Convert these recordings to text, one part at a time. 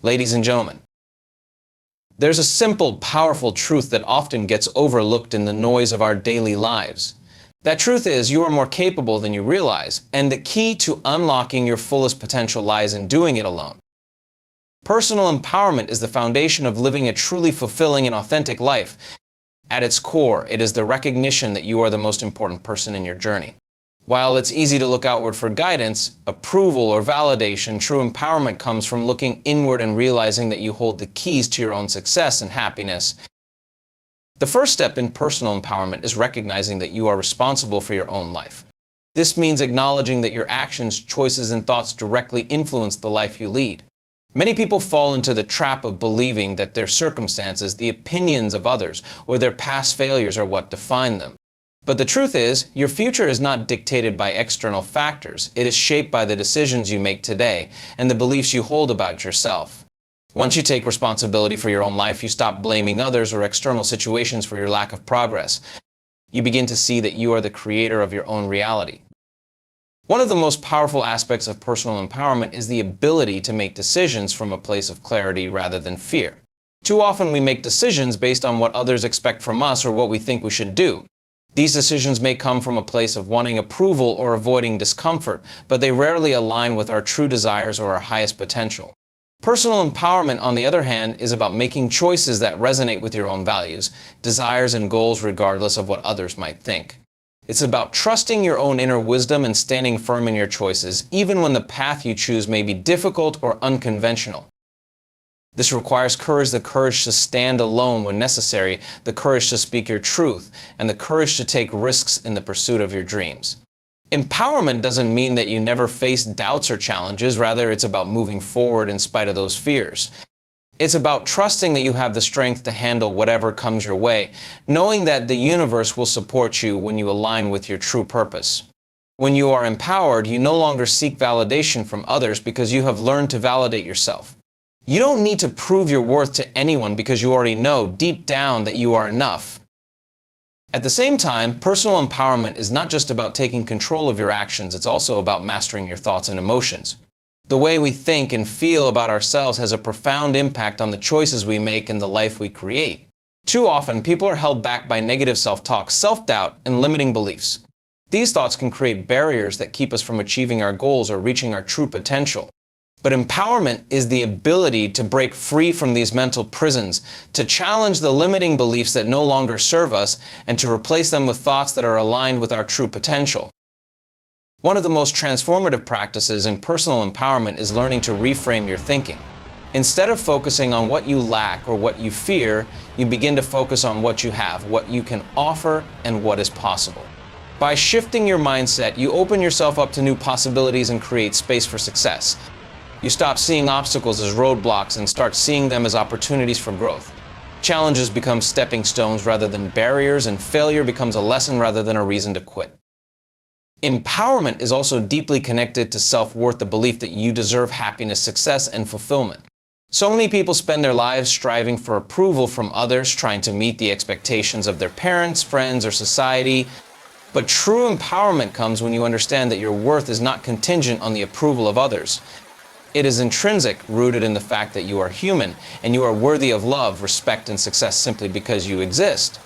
Ladies and gentlemen, there's a simple, powerful truth that often gets overlooked in the noise of our daily lives. That truth is, you are more capable than you realize, and the key to unlocking your fullest potential lies in doing it alone. Personal empowerment is the foundation of living a truly fulfilling and authentic life. At its core, it is the recognition that you are the most important person in your journey. While it's easy to look outward for guidance, approval, or validation, true empowerment comes from looking inward and realizing that you hold the keys to your own success and happiness. The first step in personal empowerment is recognizing that you are responsible for your own life. This means acknowledging that your actions, choices, and thoughts directly influence the life you lead. Many people fall into the trap of believing that their circumstances, the opinions of others, or their past failures are what define them. But the truth is, your future is not dictated by external factors. It is shaped by the decisions you make today and the beliefs you hold about yourself. Once you take responsibility for your own life, you stop blaming others or external situations for your lack of progress. You begin to see that you are the creator of your own reality. One of the most powerful aspects of personal empowerment is the ability to make decisions from a place of clarity rather than fear. Too often we make decisions based on what others expect from us or what we think we should do. These decisions may come from a place of wanting approval or avoiding discomfort, but they rarely align with our true desires or our highest potential. Personal empowerment, on the other hand, is about making choices that resonate with your own values, desires, and goals regardless of what others might think. It's about trusting your own inner wisdom and standing firm in your choices, even when the path you choose may be difficult or unconventional. This requires courage, the courage to stand alone when necessary, the courage to speak your truth, and the courage to take risks in the pursuit of your dreams. Empowerment doesn't mean that you never face doubts or challenges. Rather, it's about moving forward in spite of those fears. It's about trusting that you have the strength to handle whatever comes your way, knowing that the universe will support you when you align with your true purpose. When you are empowered, you no longer seek validation from others because you have learned to validate yourself. You don't need to prove your worth to anyone because you already know deep down that you are enough. At the same time, personal empowerment is not just about taking control of your actions, it's also about mastering your thoughts and emotions. The way we think and feel about ourselves has a profound impact on the choices we make and the life we create. Too often, people are held back by negative self-talk, self-doubt, and limiting beliefs. These thoughts can create barriers that keep us from achieving our goals or reaching our true potential. But empowerment is the ability to break free from these mental prisons, to challenge the limiting beliefs that no longer serve us, and to replace them with thoughts that are aligned with our true potential. One of the most transformative practices in personal empowerment is learning to reframe your thinking. Instead of focusing on what you lack or what you fear, you begin to focus on what you have, what you can offer, and what is possible. By shifting your mindset, you open yourself up to new possibilities and create space for success. You stop seeing obstacles as roadblocks and start seeing them as opportunities for growth. Challenges become stepping stones rather than barriers, and failure becomes a lesson rather than a reason to quit. Empowerment is also deeply connected to self-worth, the belief that you deserve happiness, success, and fulfillment. So many people spend their lives striving for approval from others, trying to meet the expectations of their parents, friends, or society. But true empowerment comes when you understand that your worth is not contingent on the approval of others. It is intrinsic, rooted in the fact that you are human, and you are worthy of love, respect, and success simply because you exist.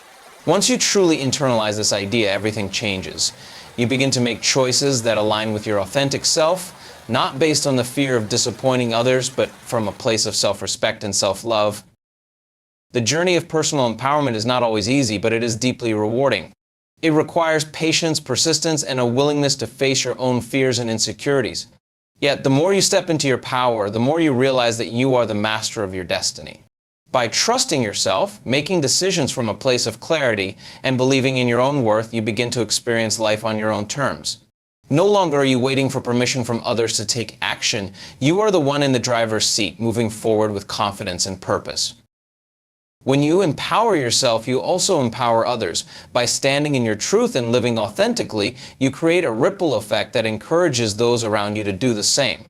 Once you truly internalize this idea, everything changes. You begin to make choices that align with your authentic self, not based on the fear of disappointing others, but from a place of self-respect and self-love. The journey of personal empowerment is not always easy, but it is deeply rewarding. It requires patience, persistence, and a willingness to face your own fears and insecurities. Yet, the more you step into your power, the more you realize that you are the master of your destiny. By trusting yourself, making decisions from a place of clarity, and believing in your own worth, you begin to experience life on your own terms. No longer are you waiting for permission from others to take action. You are the one in the driver's seat, moving forward with confidence and purpose. When you empower yourself, you also empower others. By standing in your truth and living authentically, you create a ripple effect that encourages those around you to do the same.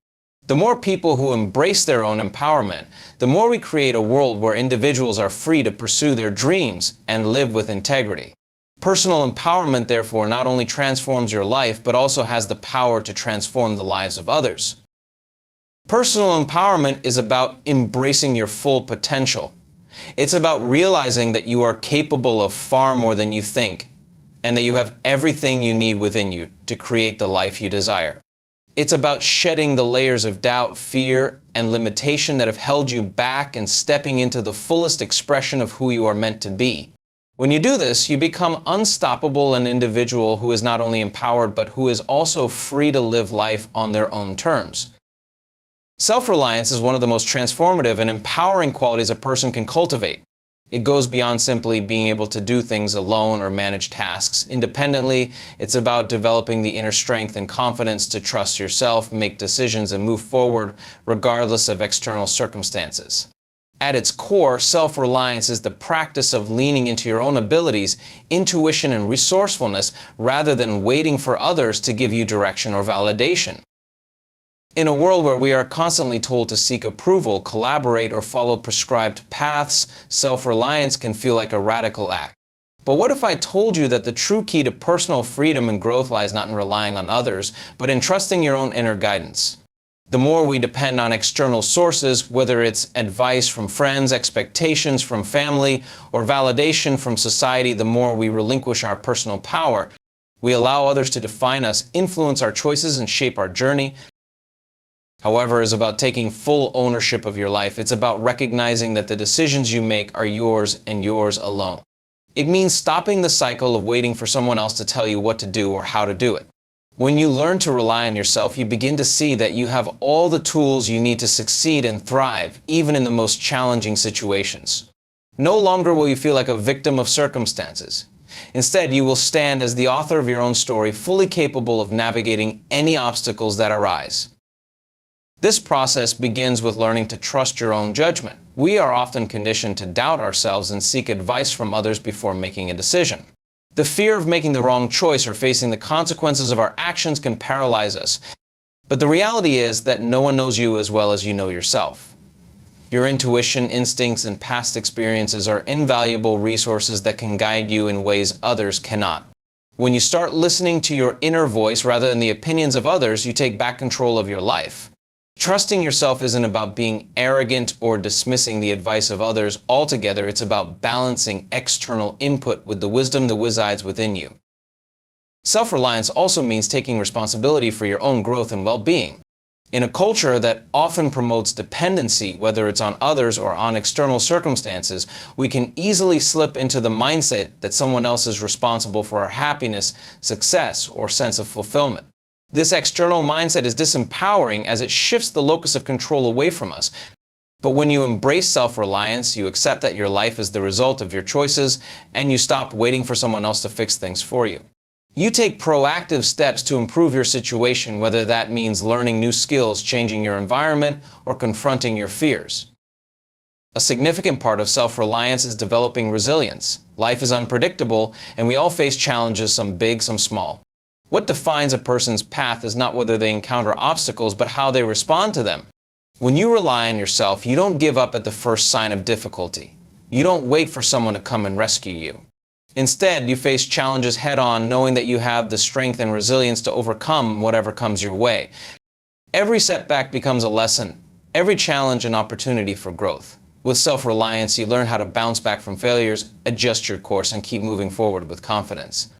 The more people who embrace their own empowerment, the more we create a world where individuals are free to pursue their dreams and live with integrity. Personal empowerment, therefore, not only transforms your life, but also has the power to transform the lives of others. Personal empowerment is about embracing your full potential. It's about realizing that you are capable of far more than you think, and that you have everything you need within you to create the life you desire. It's about shedding the layers of doubt, fear, and limitation that have held you back and stepping into the fullest expression of who you are meant to be. When you do this, you become unstoppable, an individual who is not only empowered, but who is also free to live life on their own terms. Self-reliance is one of the most transformative and empowering qualities a person can cultivate. It goes beyond simply being able to do things alone or manage tasks independently. It's about developing the inner strength and confidence to trust yourself, make decisions, and move forward regardless of external circumstances. At its core, self-reliance is the practice of leaning into your own abilities, intuition, and resourcefulness rather than waiting for others to give you direction or validation. In a world where we are constantly told to seek approval, collaborate, or follow prescribed paths, self-reliance can feel like a radical act. But what if I told you that the true key to personal freedom and growth lies not in relying on others, but in trusting your own inner guidance? The more we depend on external sources, whether it's advice from friends, expectations from family, or validation from society, the more we relinquish our personal power. We allow others to define us, influence our choices, and shape our journey. However, is about taking full ownership of your life. It's about recognizing that the decisions you make are yours and yours alone. It means stopping the cycle of waiting for someone else to tell you what to do or how to do it. When you learn to rely on yourself, you begin to see that you have all the tools you need to succeed and thrive, even in the most challenging situations. No longer will you feel like a victim of circumstances. Instead, you will stand as the author of your own story, fully capable of navigating any obstacles that arise. This process begins with learning to trust your own judgment. We are often conditioned to doubt ourselves and seek advice from others before making a decision. The fear of making the wrong choice or facing the consequences of our actions can paralyze us. But the reality is that no one knows you as well as you know yourself. Your intuition, instincts, and past experiences are invaluable resources that can guide you in ways others cannot. When you start listening to your inner voice rather than the opinions of others, you take back control of your life. Trusting yourself isn't about being arrogant or dismissing the advice of others altogether. It's about balancing external input with the wisdom that resides within you. Self-reliance also means taking responsibility for your own growth and well-being. In a culture that often promotes dependency, whether it's on others or on external circumstances, we can easily slip into the mindset that someone else is responsible for our happiness, success, or sense of fulfillment. This external mindset is disempowering as it shifts the locus of control away from us. But when you embrace self-reliance, you accept that your life is the result of your choices, and you stop waiting for someone else to fix things for you. You take proactive steps to improve your situation, whether that means learning new skills, changing your environment, or confronting your fears. A significant part of self-reliance is developing resilience. Life is unpredictable, and we all face challenges, some big, some small. What defines a person's path is not whether they encounter obstacles, but how they respond to them. When you rely on yourself, you don't give up at the first sign of difficulty. You don't wait for someone to come and rescue you. Instead, you face challenges head-on, knowing that you have the strength and resilience to overcome whatever comes your way. Every setback becomes a lesson, every challenge an opportunity for growth. With self-reliance, you learn how to bounce back from failures, adjust your course, and keep moving forward with confidence.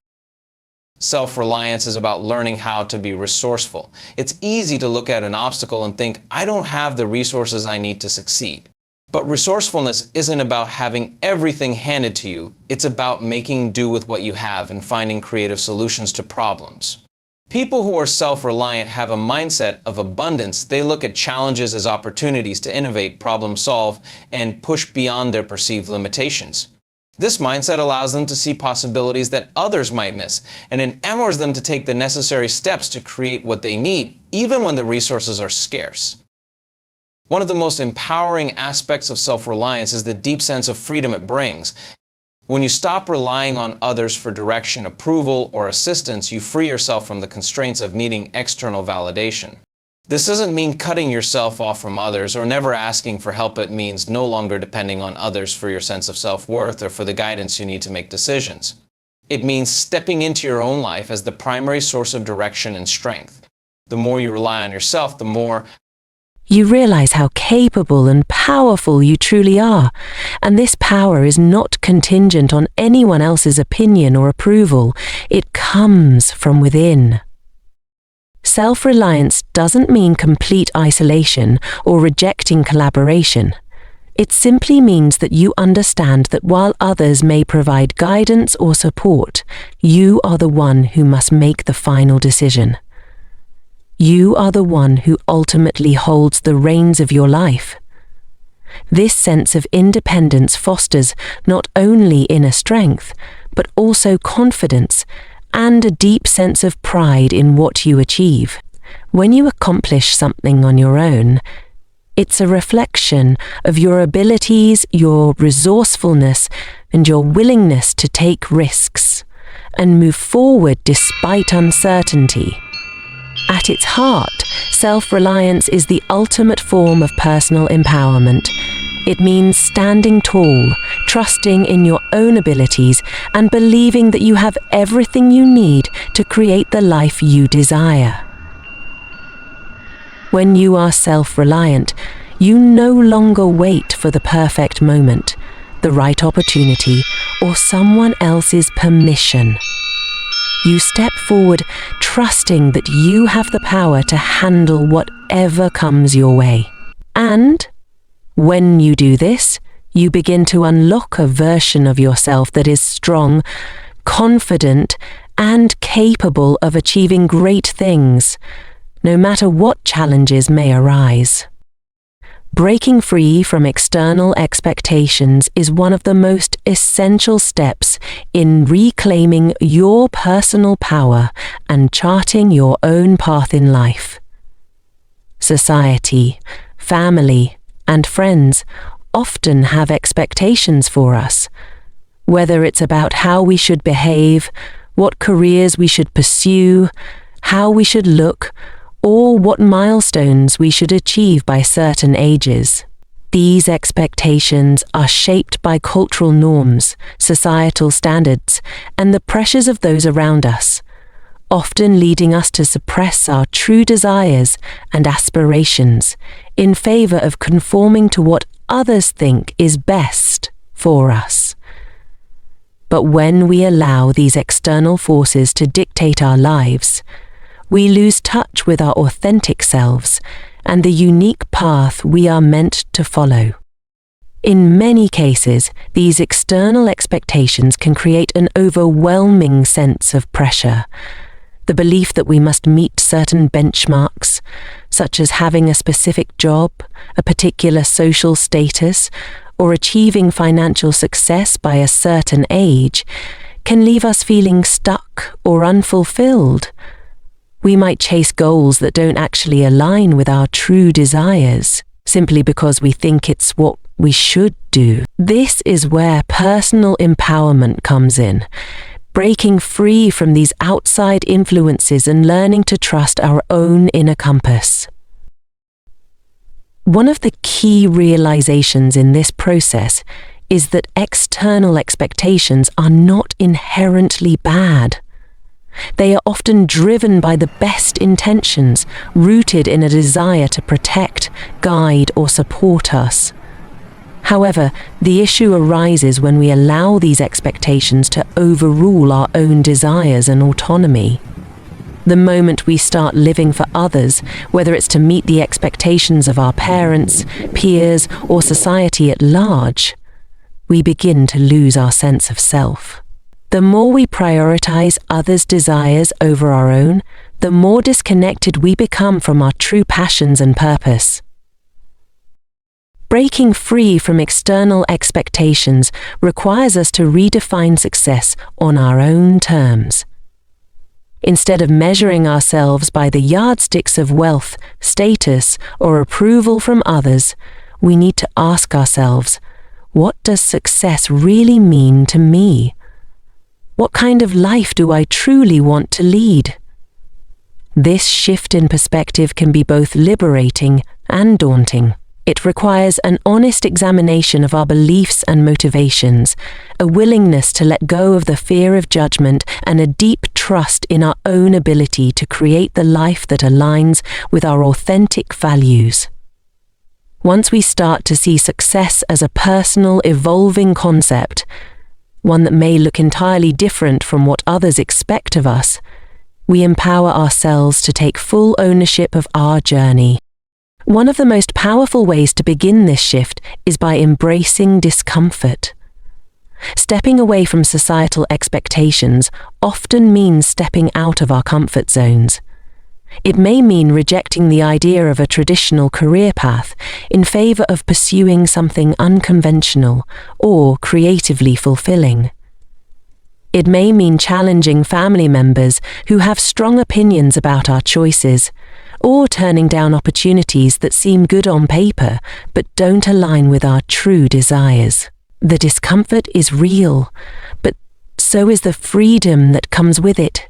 Self-reliance is about learning how to be resourceful. It's easy to look at an obstacle and think, I don't have the resources I need to succeed. But resourcefulness isn't about having everything handed to you. It's about making do with what you have and finding creative solutions to problems. People who are self-reliant have a mindset of abundance. They look at challenges as opportunities to innovate, problem solve, and push beyond their perceived limitations. This mindset allows them to see possibilities that others might miss, and empowers them to take the necessary steps to create what they need, even when the resources are scarce. One of the most empowering aspects of self-reliance is the deep sense of freedom it brings. When you stop relying on others for direction, approval, or assistance, you free yourself from the constraints of needing external validation. This doesn't mean cutting yourself off from others or never asking for help. It means no longer depending on others for your sense of self-worth or for the guidance you need to make decisions. It means stepping into your own life as the primary source of direction and strength. The more you rely on yourself, the more You realize how capable and powerful you truly are, and this power is not contingent on anyone else's opinion or approval. It comes from within. Self-reliance doesn't mean complete isolation or rejecting collaboration. It simply means that you understand that while others may provide guidance or support, you are the one who must make the final decision. You are the one who ultimately holds the reins of your life. This sense of independence fosters not only inner strength, but also confidence and a deep sense of pride in what you achieve. When you accomplish something on your own, it's a reflection of your abilities, your resourcefulness, and your willingness to take risks and move forward despite uncertainty. At its heart, self-reliance is the ultimate form of personal empowerment. It means standing tall, trusting in your own abilities, and believing that you have everything you need to create the life you desire. When you are self-reliant, you no longer wait for the perfect moment, the right opportunity, or someone else's permission. You step forward trusting that you have the power to handle whatever comes your way. And when you do this, you begin to unlock a version of yourself that is strong, confident, and capable of achieving great things, no matter what challenges may arise. Breaking free from external expectations is one of the most essential steps in reclaiming your personal power and charting your own path in life. Society, family, and friends often have expectations for us, whether it's about how we should behave, what careers we should pursue, how we should look, or what milestones we should achieve by certain ages. These expectations are shaped by cultural norms, societal standards, and the pressures of those around us, often leading us to suppress our true desires and aspirations in favor of conforming to what others think is best for us. But when we allow these external forces to dictate our lives, we lose touch with our authentic selves and the unique path we are meant to follow. In many cases, these external expectations can create an overwhelming sense of pressure. The belief that we must meet certain benchmarks, such as having a specific job, a particular social status, or achieving financial success by a certain age, can leave us feeling stuck or unfulfilled. We might chase goals that don't actually align with our true desires, simply because we think it's what we should do. This is where personal empowerment comes in, breaking free from these outside influences and learning to trust our own inner compass. One of the key realizations in this process is that external expectations are not inherently bad. They are often driven by the best intentions, rooted in a desire to protect, guide, or support us. However, the issue arises when we allow these expectations to overrule our own desires and autonomy. The moment we start living for others, whether it's to meet the expectations of our parents, peers, or society at large, we begin to lose our sense of self. The more we prioritize others' desires over our own, the more disconnected we become from our true passions and purpose. Breaking free from external expectations requires us to redefine success on our own terms. Instead of measuring ourselves by the yardsticks of wealth, status, or approval from others, we need to ask ourselves, what does success really mean to me? What kind of life do I truly want to lead? This shift in perspective can be both liberating and daunting. It requires an honest examination of our beliefs and motivations, a willingness to let go of the fear of judgment, and a deep trust in our own ability to create the life that aligns with our authentic values. Once we start to see success as a personal, evolving concept, one that may look entirely different from what others expect of us, we empower ourselves to take full ownership of our journey. One of the most powerful ways to begin this shift is by embracing discomfort. Stepping away from societal expectations often means stepping out of our comfort zones. It may mean rejecting the idea of a traditional career path in favor of pursuing something unconventional or creatively fulfilling. It may mean challenging family members who have strong opinions about our choices, or turning down opportunities that seem good on paper but don't align with our true desires. The discomfort is real, but so is the freedom that comes with it.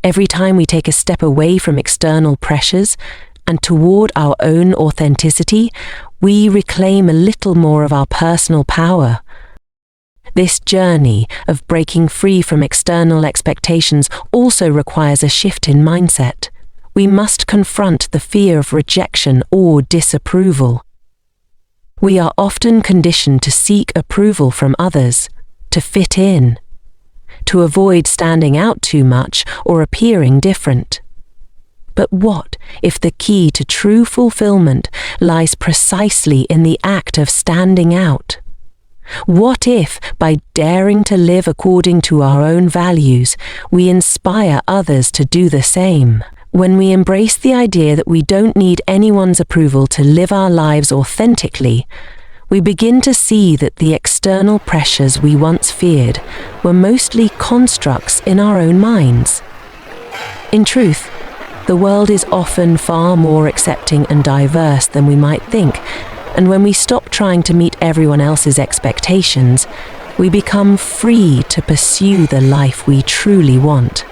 Every time we take a step away from external pressures and toward our own authenticity, we reclaim a little more of our personal power. This journey of breaking free from external expectations also requires a shift in mindset. We must confront the fear of rejection or disapproval. We are often conditioned to seek approval from others, to fit in, to avoid standing out too much or appearing different. But what if the key to true fulfillment lies precisely in the act of standing out? What if, by daring to live according to our own values, we inspire others to do the same? When we embrace the idea that we don't need anyone's approval to live our lives authentically, we begin to see that the external pressures we once feared were mostly constructs in our own minds. In truth, the world is often far more accepting and diverse than we might think, and when we stop trying to meet everyone else's expectations, we become free to pursue the life we truly want.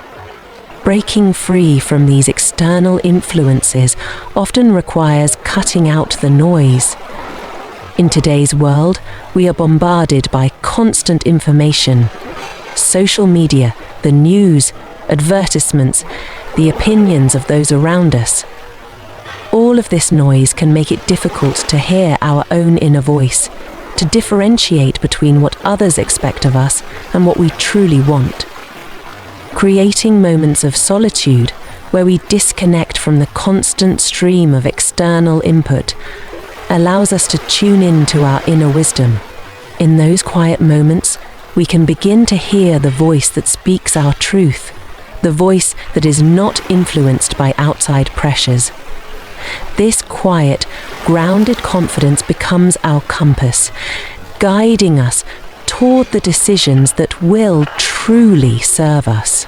Breaking free from these external influences often requires cutting out the noise. In today's world, we are bombarded by constant information. Social media, the news, advertisements, the opinions of those around us. All of this noise can make it difficult to hear our own inner voice, to differentiate between what others expect of us and what we truly want. Creating moments of solitude where we disconnect from the constant stream of external input allows us to tune in to our inner wisdom. In those quiet moments, we can begin to hear the voice that speaks our truth, the voice that is not influenced by outside pressures. This quiet, grounded confidence becomes our compass, guiding us toward the decisions that will truly serve us.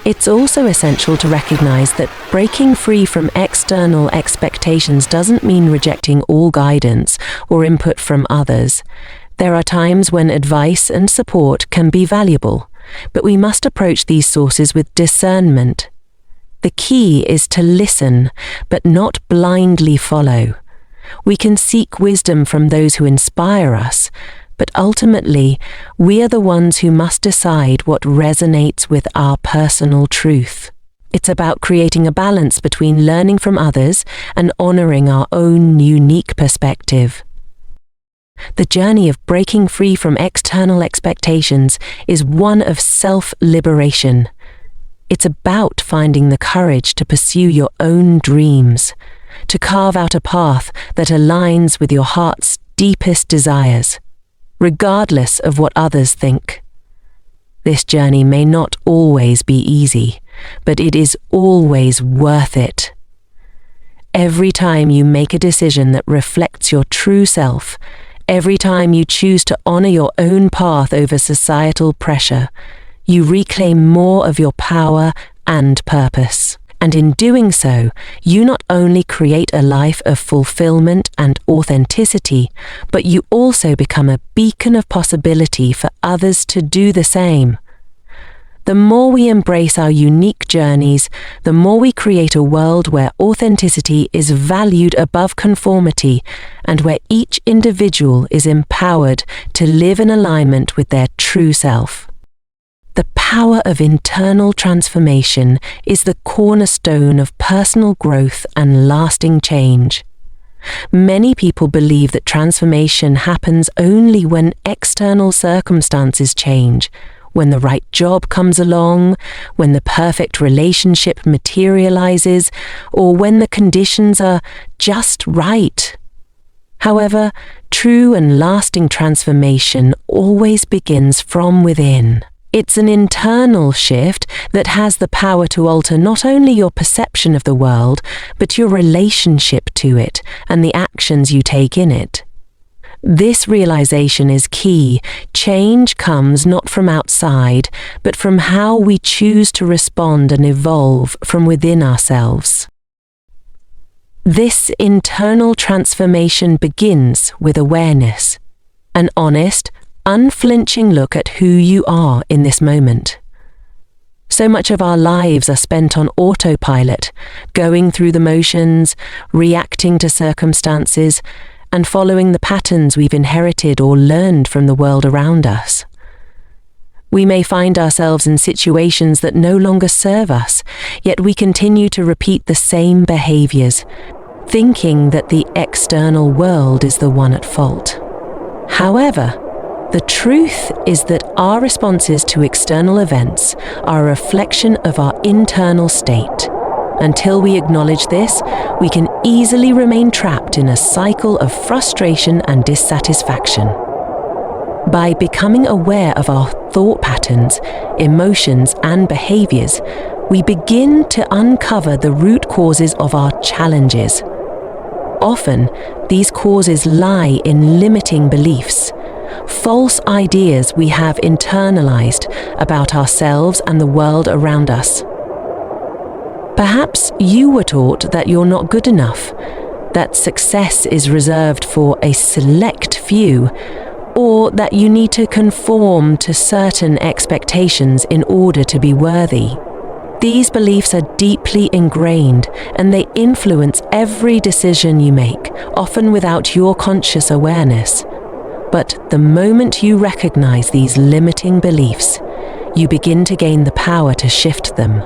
It's also essential to recognize that breaking free from external expectations doesn't mean rejecting all guidance or input from others. There are times when advice and support can be valuable, but we must approach these sources with discernment. The key is to listen, but not blindly follow. We can seek wisdom from those who inspire us, but ultimately, we are the ones who must decide what resonates with our personal truth. It's about creating a balance between learning from others and honoring our own unique perspective. The journey of breaking free from external expectations is one of self-liberation. It's about finding the courage to pursue your own dreams, to carve out a path that aligns with your heart's deepest desires, regardless of what others think. This journey may not always be easy, but it is always worth it. Every time you make a decision that reflects your true self, every time you choose to honor your own path over societal pressure, you reclaim more of your power and purpose. And in doing so, you not only create a life of fulfillment and authenticity, but you also become a beacon of possibility for others to do the same. The more we embrace our unique journeys, the more we create a world where authenticity is valued above conformity and where each individual is empowered to live in alignment with their true self. The power of internal transformation is the cornerstone of personal growth and lasting change. Many people believe that transformation happens only when external circumstances change, when the right job comes along, when the perfect relationship materializes, or when the conditions are just right. However, true and lasting transformation always begins from within. It's an internal shift that has the power to alter not only your perception of the world, but your relationship to it and the actions you take in it. This realization is key. Change comes not from outside, but from how we choose to respond and evolve from within ourselves. This internal transformation begins with awareness, an honest, unflinching look at who you are in this moment. So much of our lives are spent on autopilot, going through the motions, reacting to circumstances, and following the patterns we've inherited or learned from the world around us. We may find ourselves in situations that no longer serve us, yet we continue to repeat the same behaviors, thinking that the external world is the one at fault. However, the truth is that our responses to external events are a reflection of our internal state. Until we acknowledge this, we can easily remain trapped in a cycle of frustration and dissatisfaction. By becoming aware of our thought patterns, emotions, and behaviors, we begin to uncover the root causes of our challenges. Often, these causes lie in limiting beliefs, false ideas we have internalized about ourselves and the world around us. Perhaps you were taught that you're not good enough, that success is reserved for a select few, or that you need to conform to certain expectations in order to be worthy. These beliefs are deeply ingrained, and they influence every decision you make, often without your conscious awareness. But the moment you recognize these limiting beliefs, you begin to gain the power to shift them.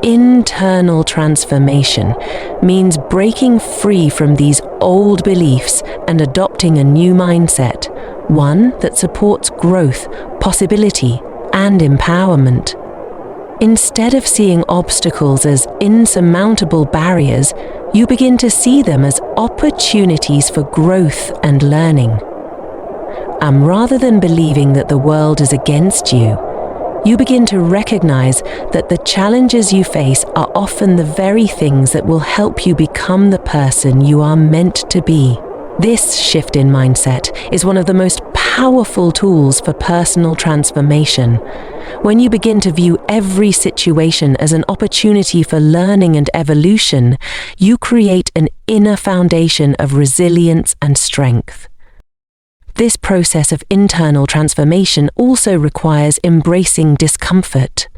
Internal transformation means breaking free from these old beliefs and adopting a new mindset, one that supports growth, possibility, and empowerment. Instead of seeing obstacles as insurmountable barriers, you begin to see them as opportunities for growth and learning. And rather than believing that the world is against you, you begin to recognize that the challenges you face are often the very things that will help you become the person you are meant to be. This shift in mindset is one of the most powerful tools for personal transformation. When you begin to view every situation as an opportunity for learning and evolution, you create an inner foundation of resilience and strength. This process of internal transformation also requires embracing discomfort.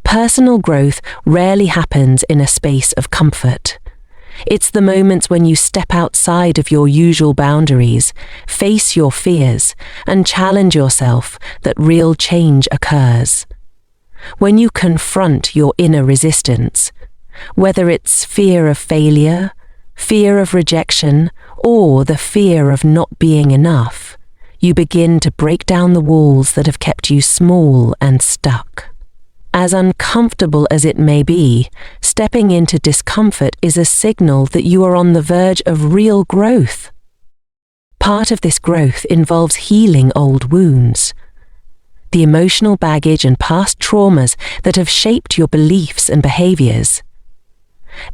Personal growth rarely happens in a space of comfort. It's the moments when you step outside of your usual boundaries, face your fears, and challenge yourself that real change occurs. When you confront your inner resistance, whether it's fear of failure, fear of rejection, or the fear of not being enough, you begin to break down the walls that have kept you small and stuck. As uncomfortable as it may be, stepping into discomfort is a signal that you are on the verge of real growth. Part of this growth involves healing old wounds, the emotional baggage and past traumas that have shaped your beliefs and behaviors.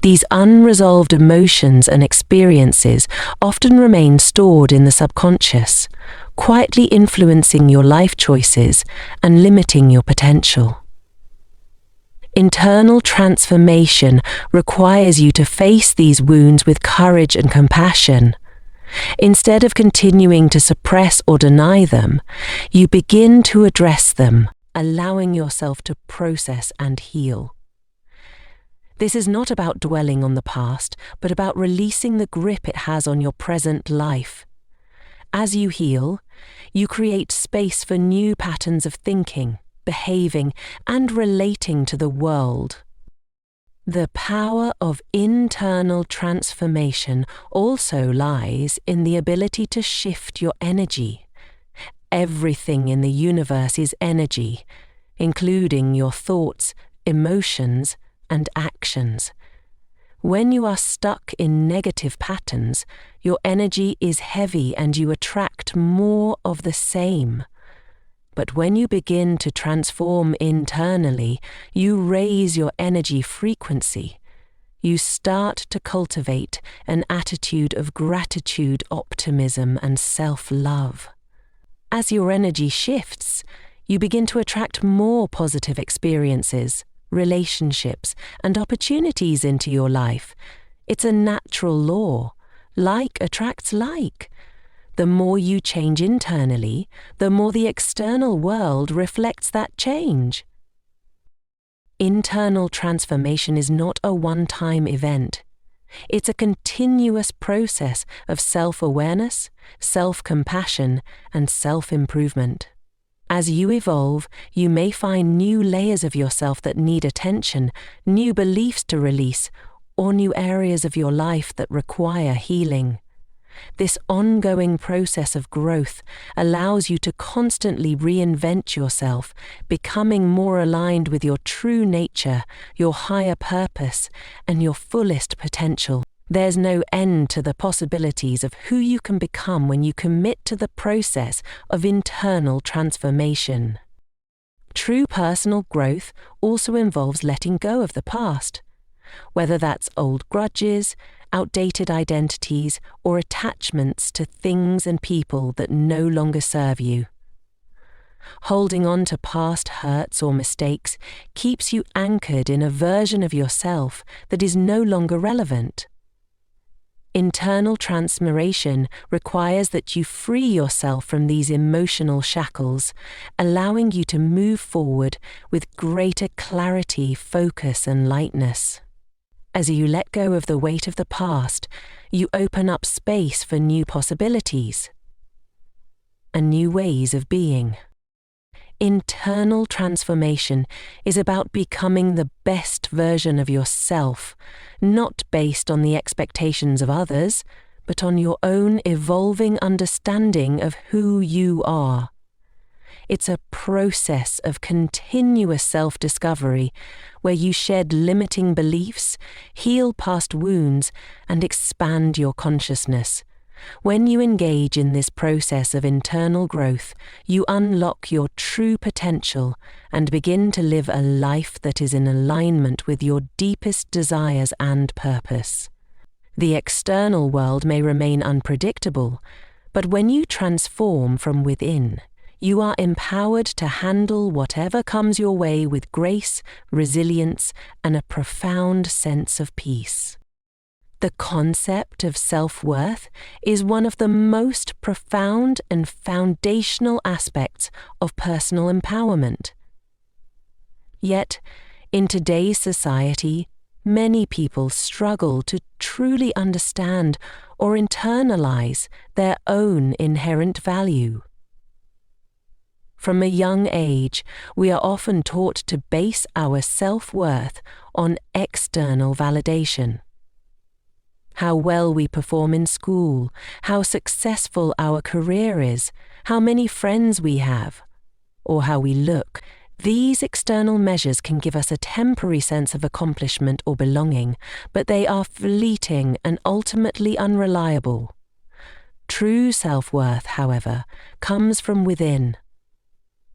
These unresolved emotions and experiences often remain stored in the subconscious, quietly influencing your life choices and limiting your potential. Internal transformation requires you to face these wounds with courage and compassion. Instead of continuing to suppress or deny them, you begin to address them, allowing yourself to process and heal. This is not about dwelling on the past, but about releasing the grip it has on your present life. As you heal, you create space for new patterns of thinking, behaving, and relating to the world. The power of internal transformation also lies in the ability to shift your energy. Everything in the universe is energy, including your thoughts, emotions, and actions. When you are stuck in negative patterns, your energy is heavy and you attract more of the same. But when you begin to transform internally, you raise your energy frequency. You start to cultivate an attitude of gratitude, optimism, and self-love. As your energy shifts, you begin to attract more positive experiences, relationships, and opportunities into your life. It's a natural law. Like attracts like. The more you change internally, the more the external world reflects that change. Internal transformation is not a one-time event. It's a continuous process of self-awareness, self-compassion, and self-improvement. As you evolve, you may find new layers of yourself that need attention, new beliefs to release, or new areas of your life that require healing. This ongoing process of growth allows you to constantly reinvent yourself, becoming more aligned with your true nature, your higher purpose, and your fullest potential. There's no end to the possibilities of who you can become when you commit to the process of internal transformation. True personal growth also involves letting go of the past, whether that's old grudges, outdated identities, or attachments to things and people that no longer serve you. Holding on to past hurts or mistakes keeps you anchored in a version of yourself that is no longer relevant. Internal transformation requires that you free yourself from these emotional shackles, allowing you to move forward with greater clarity, focus, and lightness. As you let go of the weight of the past, you open up space for new possibilities and new ways of being. Internal transformation is about becoming the best version of yourself, not based on the expectations of others, but on your own evolving understanding of who you are. It's a process of continuous self-discovery where you shed limiting beliefs, heal past wounds, and expand your consciousness. When you engage in this process of internal growth, you unlock your true potential and begin to live a life that is in alignment with your deepest desires and purpose. The external world may remain unpredictable, but when you transform from within, you are empowered to handle whatever comes your way with grace, resilience, and a profound sense of peace. The concept of self-worth is one of the most profound and foundational aspects of personal empowerment. Yet, in today's society, many people struggle to truly understand or internalize their own inherent value. From a young age, we are often taught to base our self-worth on external validation. How well we perform in school, how successful our career is, how many friends we have, or how we look. These external measures can give us a temporary sense of accomplishment or belonging, but they are fleeting and ultimately unreliable. True self-worth, however, comes from within.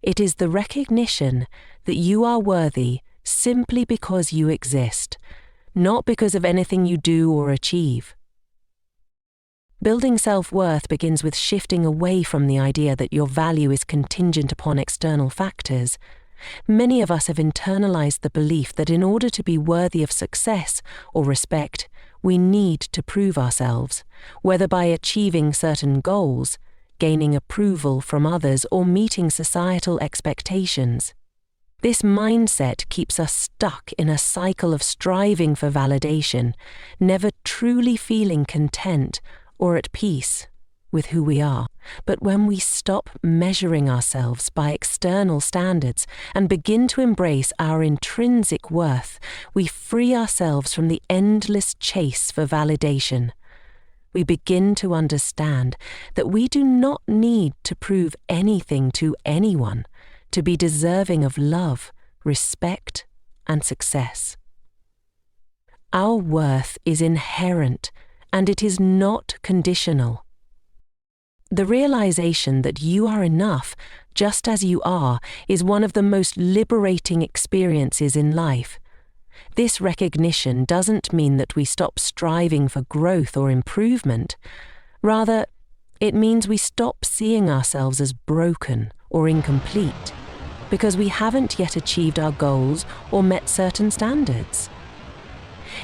It is the recognition that you are worthy simply because you exist, not because of anything you do or achieve. Building self-worth begins with shifting away from the idea that your value is contingent upon external factors. Many of us have internalized the belief that in order to be worthy of success or respect, we need to prove ourselves, whether by achieving certain goals, gaining approval from others, or meeting societal expectations. This mindset keeps us stuck in a cycle of striving for validation, never truly feeling content or at peace with who we are. But when we stop measuring ourselves by external standards and begin to embrace our intrinsic worth, we free ourselves from the endless chase for validation. We begin to understand that we do not need to prove anything to anyone to be deserving of love, respect, and success. Our worth is inherent, and it is not conditional. The realization that you are enough, just as you are, is one of the most liberating experiences in life. This recognition doesn't mean that we stop striving for growth or improvement. Rather, it means we stop seeing ourselves as broken or incomplete because we haven't yet achieved our goals or met certain standards.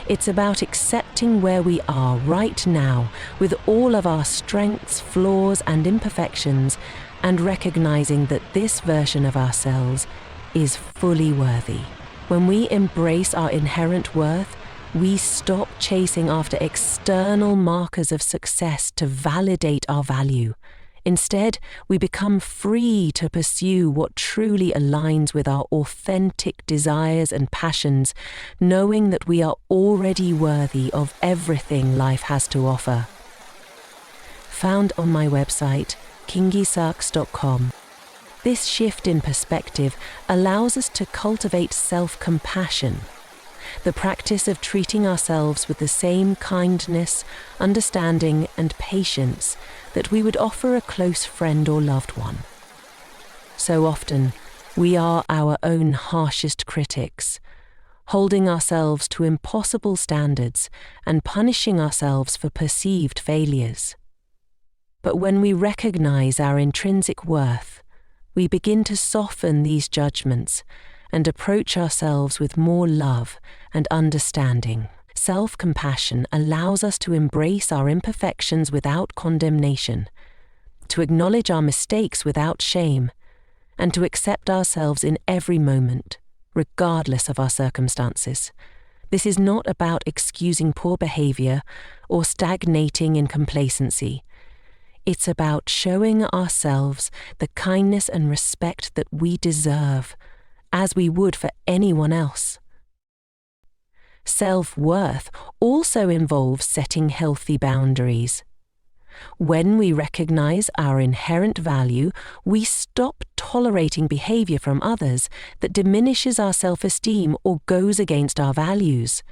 It's about accepting where we are right now with all of our strengths, flaws, and imperfections, and recognizing that this version of ourselves is fully worthy. When we embrace our inherent worth, we stop chasing after external markers of success to validate our value. Instead, we become free to pursue what truly aligns with our authentic desires and passions, knowing that we are already worthy of everything life has to offer. Found on my website, kingisarks.com. This shift in perspective allows us to cultivate self-compassion, the practice of treating ourselves with the same kindness, understanding, and patience that we would offer a close friend or loved one. So often, we are our own harshest critics, holding ourselves to impossible standards and punishing ourselves for perceived failures. But when we recognize our intrinsic worth, we begin to soften these judgments and approach ourselves with more love and understanding. Self-compassion allows us to embrace our imperfections without condemnation, to acknowledge our mistakes without shame, and to accept ourselves in every moment, regardless of our circumstances. This is not about excusing poor behavior or stagnating in complacency. It's about showing ourselves the kindness and respect that we deserve, as we would for anyone else. Self-worth also involves setting healthy boundaries. When we recognize our inherent value, we stop tolerating behavior from others that diminishes our self-esteem or goes against our values.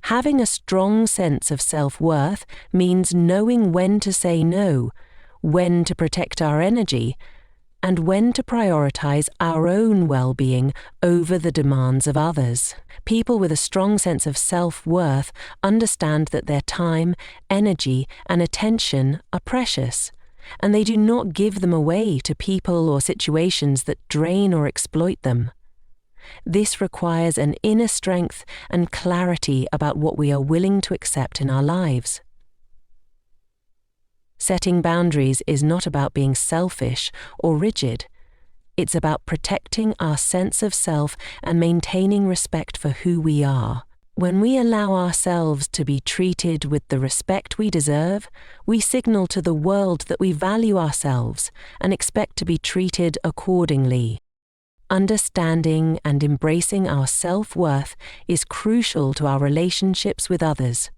Having a strong sense of self-worth means knowing when to say no, when to protect our energy, and when to prioritize our own well-being over the demands of others. People with a strong sense of self-worth understand that their time, energy, and attention are precious, and they do not give them away to people or situations that drain or exploit them. This requires an inner strength and clarity about what we are willing to accept in our lives. Setting boundaries is not about being selfish or rigid. It's about protecting our sense of self and maintaining respect for who we are. When we allow ourselves to be treated with the respect we deserve, we signal to the world that we value ourselves and expect to be treated accordingly. Understanding and embracing our self-worth is crucial to our relationships with others.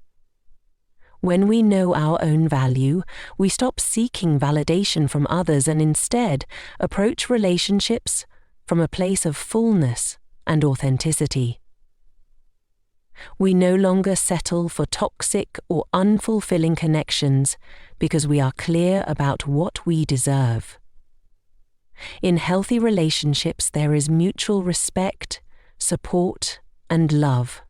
When we know our own value, we stop seeking validation from others and instead approach relationships from a place of fullness and authenticity. We no longer settle for toxic or unfulfilling connections because we are clear about what we deserve. In healthy relationships, there is mutual respect, support, and love.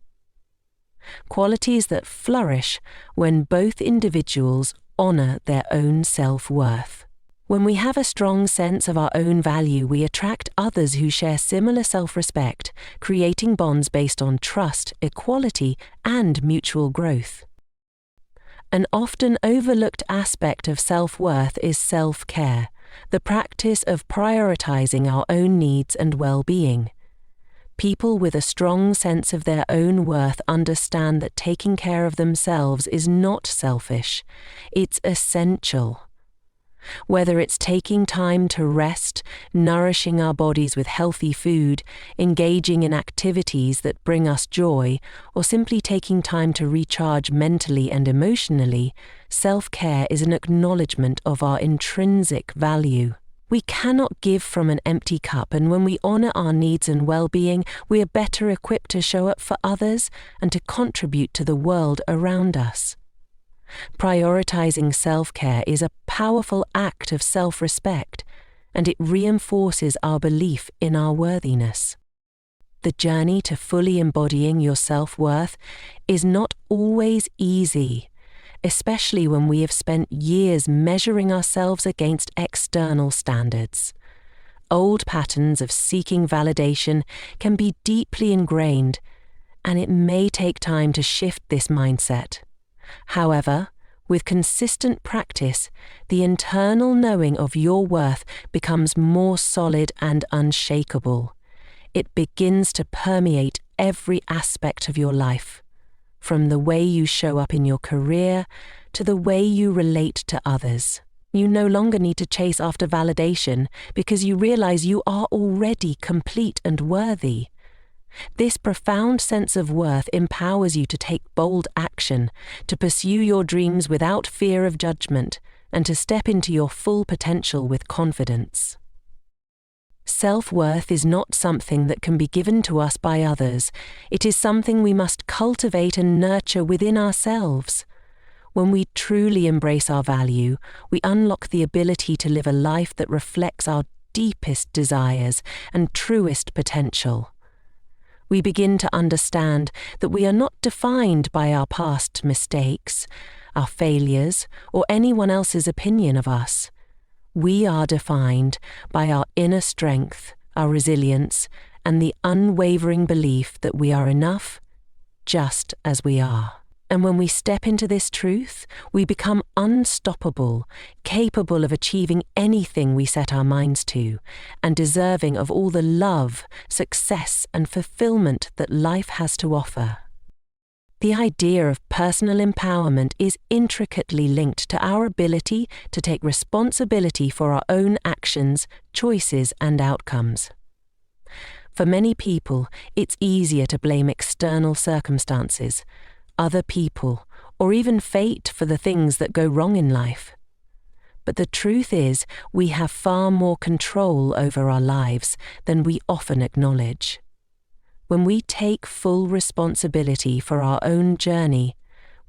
Qualities that flourish when both individuals honor their own self-worth. When we have a strong sense of our own value, we attract others who share similar self-respect, creating bonds based on trust, equality, and mutual growth. An often overlooked aspect of self-worth is self-care, the practice of prioritizing our own needs and well-being. People with a strong sense of their own worth understand that taking care of themselves is not selfish, it's essential. Whether it's taking time to rest, nourishing our bodies with healthy food, engaging in activities that bring us joy, or simply taking time to recharge mentally and emotionally, self-care is an acknowledgement of our intrinsic value. We cannot give from an empty cup, and when we honor our needs and well-being, we are better equipped to show up for others and to contribute to the world around us. Prioritizing self-care is a powerful act of self-respect, and it reinforces our belief in our worthiness. The journey to fully embodying your self-worth is not always easy, especially when we have spent years measuring ourselves against external standards. Old patterns of seeking validation can be deeply ingrained, and it may take time to shift this mindset. However, with consistent practice, the internal knowing of your worth becomes more solid and unshakable. It begins to permeate every aspect of your life, from the way you show up in your career to the way you relate to others. You no longer need to chase after validation because you realize you are already complete and worthy. This profound sense of worth empowers you to take bold action, to pursue your dreams without fear of judgment, and to step into your full potential with confidence. Self-worth is not something that can be given to us by others. It is something we must cultivate and nurture within ourselves. When we truly embrace our value, we unlock the ability to live a life that reflects our deepest desires and truest potential. We begin to understand that we are not defined by our past mistakes, our failures, or anyone else's opinion of us. We are defined by our inner strength, our resilience, and the unwavering belief that we are enough, just as we are. And when we step into this truth, we become unstoppable, capable of achieving anything we set our minds to, and deserving of all the love, success, and fulfillment that life has to offer. The idea of personal empowerment is intricately linked to our ability to take responsibility for our own actions, choices, and outcomes. For many people, it's easier to blame external circumstances, other people, or even fate for the things that go wrong in life. But the truth is, we have far more control over our lives than we often acknowledge. When we take full responsibility for our own journey,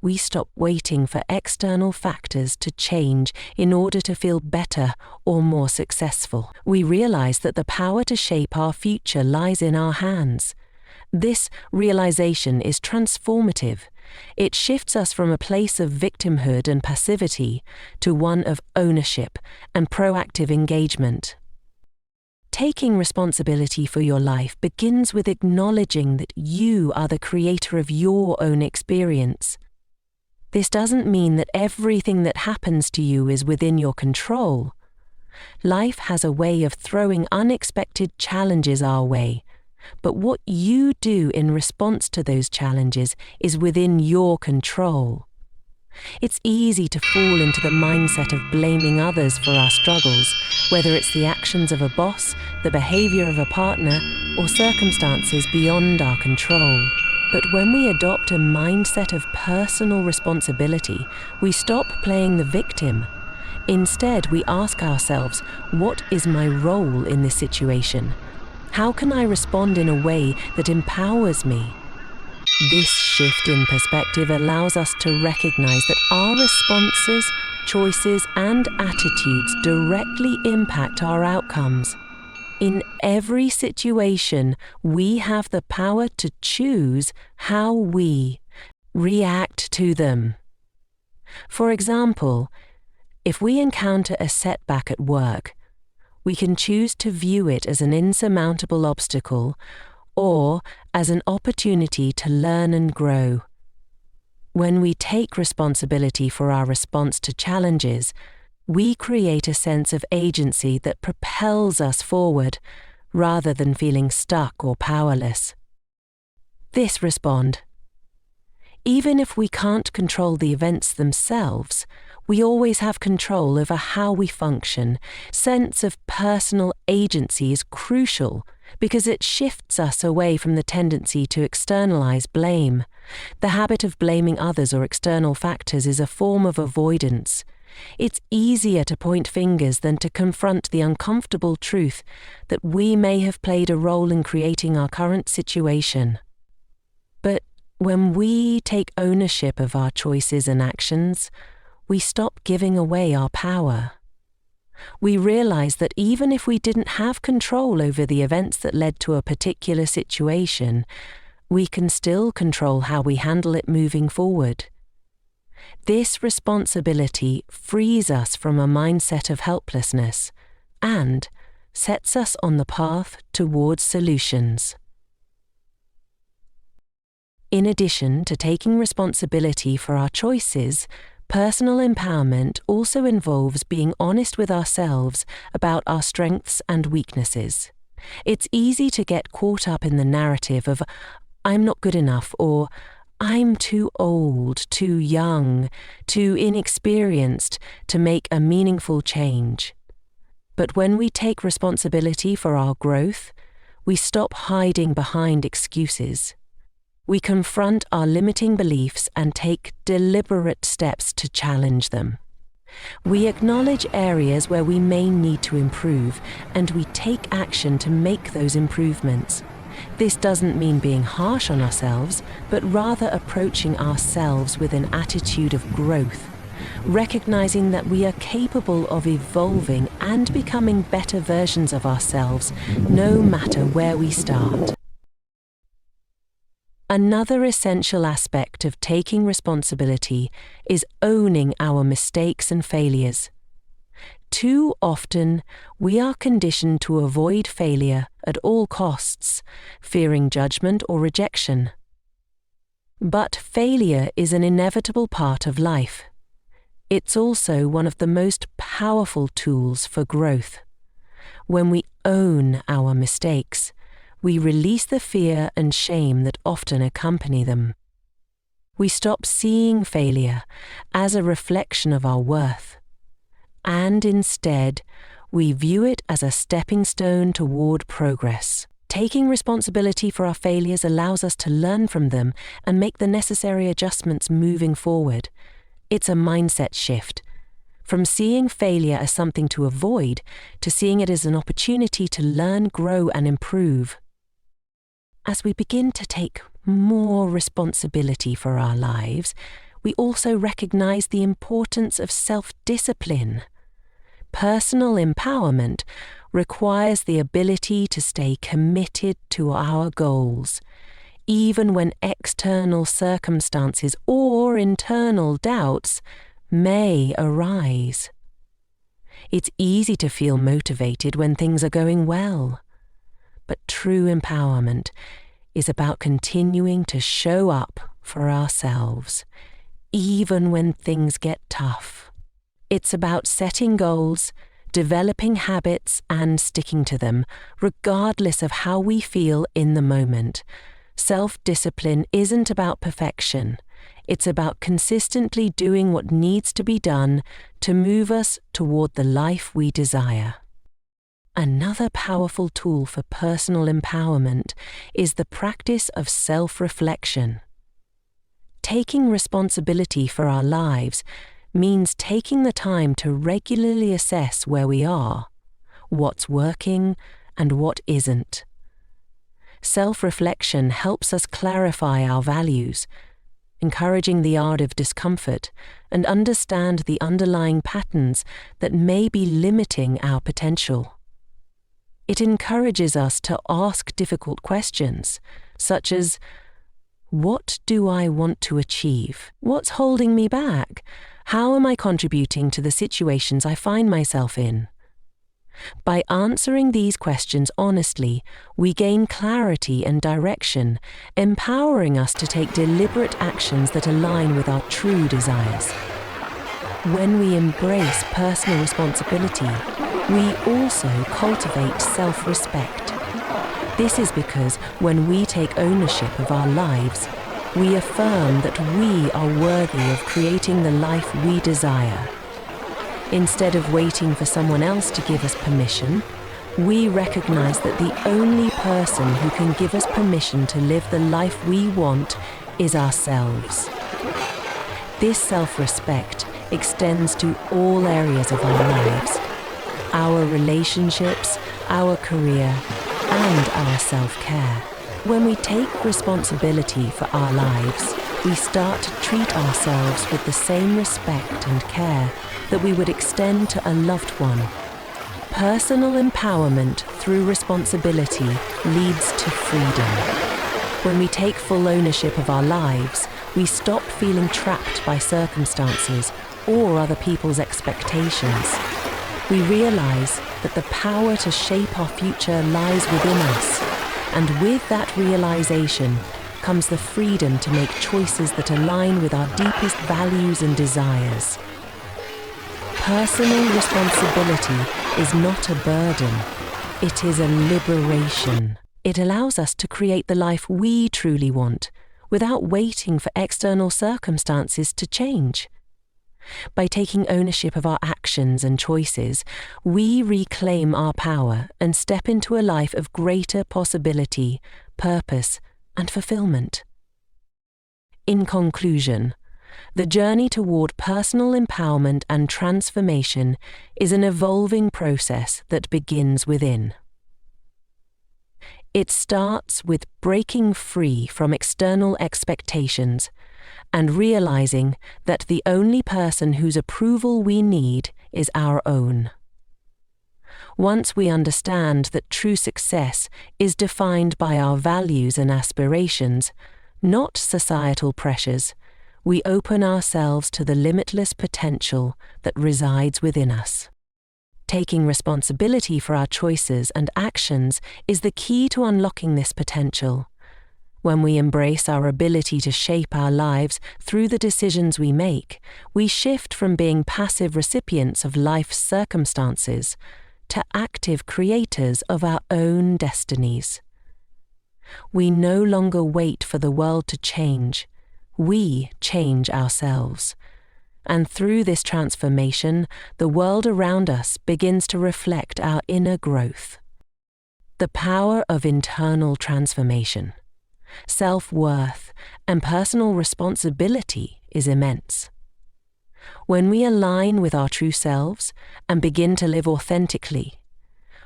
we stop waiting for external factors to change in order to feel better or more successful. We realize that the power to shape our future lies in our hands. This realization is transformative. It shifts us from a place of victimhood and passivity to one of ownership and proactive engagement. Taking responsibility for your life begins with acknowledging that you are the creator of your own experience. This doesn't mean that everything that happens to you is within your control. Life has a way of throwing unexpected challenges our way, but what you do in response to those challenges is within your control. It's easy to fall into the mindset of blaming others for our struggles, whether it's the actions of a boss, the behavior of a partner, or circumstances beyond our control. But when we adopt a mindset of personal responsibility, we stop playing the victim. Instead, we ask ourselves, what is my role in this situation? How can I respond in a way that empowers me? This shift in perspective allows us to recognize that our responses, choices, and attitudes directly impact our outcomes. In every situation, we have the power to choose how we react to them. For example, if we encounter a setback at work, we can choose to view it as an insurmountable obstacle or as an opportunity to learn and grow. When we take responsibility for our response to challenges, we create a sense of agency that propels us forward rather than feeling stuck or powerless. Respond. Even if we can't control the events themselves, We always have control over how we function. Sense of personal agency is crucial because it shifts us away from the tendency to externalize blame. The habit of blaming others or external factors is a form of avoidance. It's easier to point fingers than to confront the uncomfortable truth that we may have played a role in creating our current situation. But when we take ownership of our choices and actions, we stop giving away our power. We realize that even if we didn't have control over the events that led to a particular situation, we can still control how we handle it moving forward. This responsibility frees us from a mindset of helplessness and sets us on the path towards solutions. In addition to taking responsibility for our choices, personal empowerment also involves being honest with ourselves about our strengths and weaknesses. It's easy to get caught up in the narrative of, "I'm not good enough," or "I'm too old, too young, too inexperienced to make a meaningful change." But when we take responsibility for our growth, we stop hiding behind excuses. We confront our limiting beliefs and take deliberate steps to challenge them. We acknowledge areas where we may need to improve, and we take action to make those improvements. This doesn't mean being harsh on ourselves, but rather approaching ourselves with an attitude of growth, recognizing that we are capable of evolving and becoming better versions of ourselves, no matter where we start. Another essential aspect of taking responsibility is owning our mistakes and failures. Too often, we are conditioned to avoid failure at all costs, fearing judgment or rejection. But failure is an inevitable part of life. It's also one of the most powerful tools for growth. When we own our mistakes, we release the fear and shame that often accompany them. We stop seeing failure as a reflection of our worth, and instead, we view it as a stepping stone toward progress. Taking responsibility for our failures allows us to learn from them and make the necessary adjustments moving forward. It's a mindset shift, from seeing failure as something to avoid to seeing it as an opportunity to learn, grow, and improve. As we begin to take more responsibility for our lives, we also recognize the importance of self-discipline. Personal empowerment requires the ability to stay committed to our goals, even when external circumstances or internal doubts may arise. It's easy to feel motivated when things are going well. But true empowerment is about continuing to show up for ourselves, even when things get tough. It's about setting goals, developing habits, and sticking to them, regardless of how we feel in the moment. Self-discipline isn't about perfection. It's about consistently doing what needs to be done to move us toward the life we desire. Another powerful tool for personal empowerment is the practice of self-reflection. Taking responsibility for our lives means taking the time to regularly assess where we are, what's working, and what isn't. Self-reflection helps us clarify our values, encouraging the art of discomfort, and understand the underlying patterns that may be limiting our potential. It encourages us to ask difficult questions, such as, what do I want to achieve? What's holding me back? How am I contributing to the situations I find myself in? By answering these questions honestly, we gain clarity and direction, empowering us to take deliberate actions that align with our true desires. When we embrace personal responsibility, we also cultivate self-respect. This is because when we take ownership of our lives, We affirm that we are worthy of creating the life we desire. Instead of waiting for someone else to give us permission, we recognize that the only person who can give us permission to live the life we want is ourselves. This self-respect extends to all areas of our lives, our relationships, our career, and our self-care. When we take responsibility for our lives, we start to treat ourselves with the same respect and care that we would extend to a loved one. Personal empowerment through responsibility leads to freedom. When we take full ownership of our lives, we stop feeling trapped by circumstances or other people's expectations. We realize that the power to shape our future lies within us, and with that realization comes the freedom to make choices that align with our deepest values and desires. Personal responsibility is not a burden, it is a liberation. It allows us to create the life we truly want, without waiting for external circumstances to change. By taking ownership of our actions and choices, we reclaim our power and step into a life of greater possibility, purpose, and fulfillment. In conclusion, the journey toward personal empowerment and transformation is an evolving process that begins within. It starts with breaking free from external expectations and realizing that the only person whose approval we need is our own. Once we understand that true success is defined by our values and aspirations, not societal pressures, we open ourselves to the limitless potential that resides within us. Taking responsibility for our choices and actions is the key to unlocking this potential. When we embrace our ability to shape our lives through the decisions we make, we shift from being passive recipients of life's circumstances to active creators of our own destinies. We no longer wait for the world to change. We change ourselves. And through this transformation, the world around us begins to reflect our inner growth. The power of internal transformation, self-worth, and personal responsibility is immense. When we align with our true selves and begin to live authentically,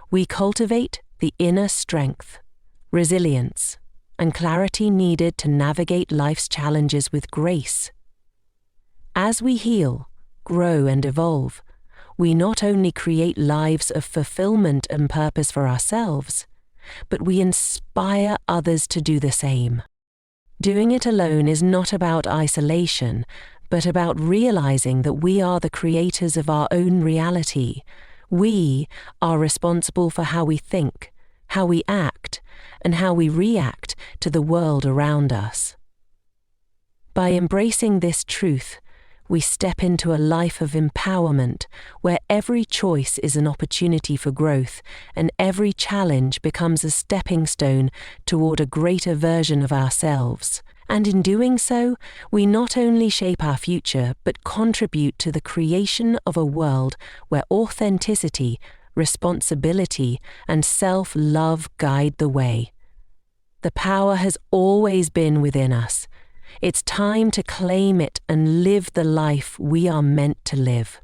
we cultivate the inner strength, resilience, and clarity needed to navigate life's challenges with grace. As we heal, grow, and evolve, we not only create lives of fulfillment and purpose for ourselves, but we inspire others to do the same. Doing it alone is not about isolation, but about realizing that we are the creators of our own reality. We are responsible for how we think, how we act, and how we react to the world around us. By embracing this truth, we step into a life of empowerment where every choice is an opportunity for growth and every challenge becomes a stepping stone toward a greater version of ourselves. And in doing so, we not only shape our future but contribute to the creation of a world where authenticity, responsibility, and self-love guide the way. The power has always been within us. It's time to claim it and live the life we are meant to live.